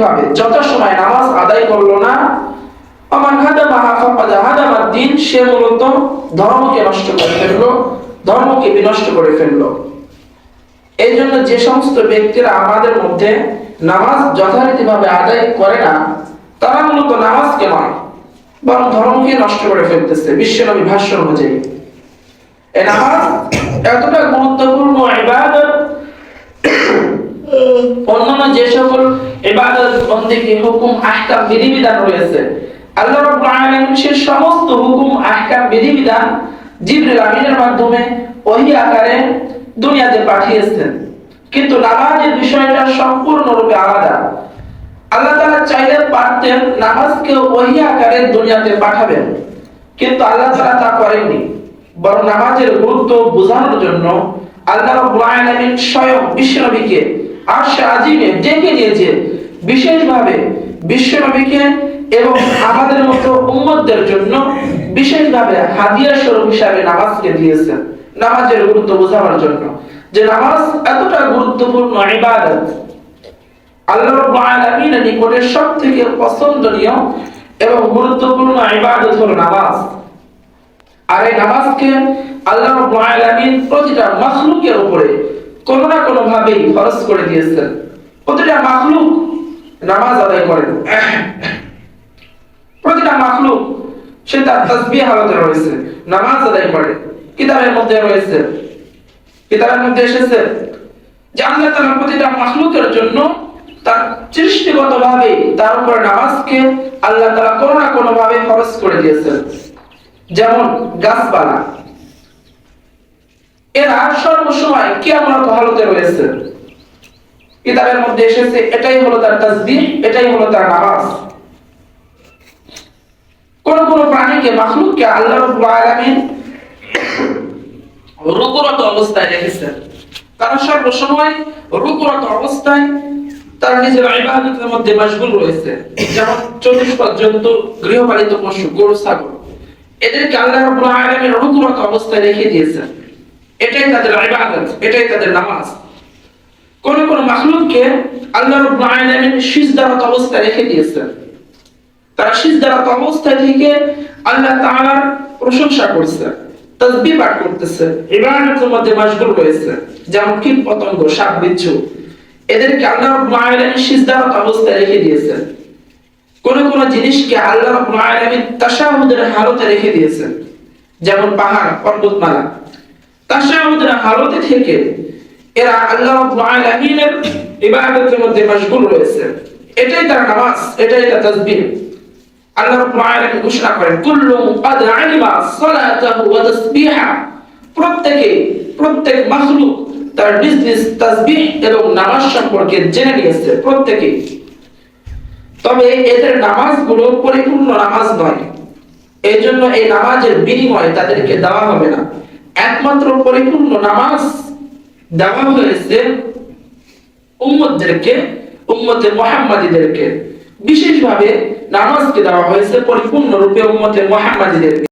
ভাবে যথাসময় নামাজ আদায় করলো না, সে মূলত ধর্মকে নষ্ট করে ফেললো, ধর্মকে বিনষ্ট করে ফেললো। এই জন্য যে সমস্ত ব্যক্তিরা আমাদের মধ্যে নামাজ যথারীতিভাবে আদায় করে না, তারা মূলত নামাজকে নয় বরং ধর্মকে নষ্ট করে ফেলতেছে। বিশ্বনবী ভাষ্য অনুযায়ী এই নামাজ এতটা গুরুত্বপূর্ণ ইবাদত, অন্যান্য যে সকল ইবাদত বন্দেগী হুকুম আহকাম বিধিবিধান রয়েছে, আল্লাহ রাব্বুল আলামিন সে সমস্ত হুকুম আহকাম বিধিবিধান জিবরিল আমিনের মাধ্যমে ওহী আকারে দুনিয়াতে পাঠিয়েছেন। কিন্তু নামাজের বিষয়টা সম্পূর্ণরূপে আলাদা। আল্লাহ তাআলা চাইলে পারতেন নামাজকে ওহী আকারে দুনিয়াতে পাঠাবেন, কিন্তু আল্লাহ তাআলা তা করেননি। বরং নামাজের গুরুত্ব বোঝানোর জন্য আল্লাহ রাব্বুল আলামিন স্বয়ং বিশ্বনবীকে আরশে আজিমে ডেকে নিয়েছে, বিশেষভাবে বিশ্বনবীকে এবং আমাদের মতো উম্মতদের জন্য বিশেষভাবে হাদিয়া স্বরূপ হিসাবে নামাজকে দিয়েছেন, নামাজের গুরুত্ব বোঝানোর জন্য। যে নামাজ এতটা গুরুত্বপূর্ণ ইবাদত, আল্লাহ রাব্বুল আলামিনের নিকটে সবথেকে পছন্দনীয় এবং গুরুত্বপূর্ণ ইবাদত হলো নামাজ। আর এই নামাজকে আল্লাহ রাব্বুল আলামিন প্রতিটা মাখলুকের উপরে কোনো না কোনো ভাবে ফরজ করে দিয়েছেন। প্রতিটা মাখলুক নামাজ আদায় করেন। প্রতিটা মাখলুক সে তার তাসবিহ হালতে রয়েছে, নামাজ আদায় করে। কিতাবের মধ্যে রয়েছে, কিতাবের মধ্যে এসেছে যে আল্লাহ তাআলা প্রতিটা মাখলুকের জন্য তার সৃষ্টিগতভাবে তার উপর নামাজকে আল্লাহ তাআলা কোনো না কোনো ভাবে ফরজ করে দিয়েছেন। যেমন গাছপালা, এরা সর্বসময় কিয়ামত হালতে রয়েছে। কিতাবের মধ্যে এসেছে এটাই হলো তার তাসবিহ, এটাই হলো তার নামাজ। কোন কোন প্রাণীকে মাখলুককে আল্লাহ রাব্বুল আলামিন রুকুরত অবস্থায় রেখেছেন। তারা সর্বসময় রুকুরত অবস্থায় তার নিজের ইবাদতের মধ্যে মশগুল রয়েছে। যেমন চতুষ্পদ জন্তু, গৃহপালিত পশু, গরু ছাগল, এদেরকে আল্লাহ রাব্বুল আলামিন রুকুরত অবস্থায় রেখে দিয়েছেন। এটাই তাদের ইবাদত, এটাই তাদের নামাজ। কোন কোন মাখলুককে আল্লাহ রাব্বুল আলামিন সিজদারত অবস্থায় রেখে দিয়েছেন। তারা সিজদারত অবস্থায় থেকে আল্লাহ তাআলার প্রশংসা করছে, তাসবিহ পাঠ করতেছে, ইবাদতের মধ্যে মশগুল রয়েছে। যেমন কীট পতঙ্গ, সাপ বিচ্ছু, এদেরকে আল্লাহ রাব্বুল আলামিন সিজদারত অবস্থায় রেখে দিয়েছেন। কোন কোন জিনিসকে আল্লাহ রাব্বুল আলামিন তাশাহুদের হালতে রেখে দিয়েছেন। যেমন পাহাড়, পর্বতমালা, তাশাহুদের হালতে থেকে এরা আল্লাহ রাব্বুল আলামিনের ইবাদতের মধ্যে মশগুল রয়েছে। এটাই তার নামাজ, এটাই তার তাসবিহ। আল্লাহ রাব্বুল আলামিন ঘোষণা করেন, কুল্লু ক্বাদ আলিমা সালাতাহু ওয়া তাসবিহা, প্রত্যেক মাখলুক তার নিজ নিজ তাসবিহ এবং নামাজ সম্পর্কে জেনে নিয়েছে, প্রত্যেকে। তবে এদের নামাজগুলো পরিপূর্ণ নামাজ নয়। এই জন্য এই নামাজের বিনিময়ে তাদেরকে দেওয়া হবে না। একমাত্র পরিপূর্ণ নামাজ দেওয়া হয়েছে উম্মতদেরকে, উম্মতে মুহাম্মাদীদেরকে। বিশেষভাবে নামাজকে দেওয়া হয়েছে পরিপূর্ণরূপে উম্মতে মুহাম্মাদীদেরকে।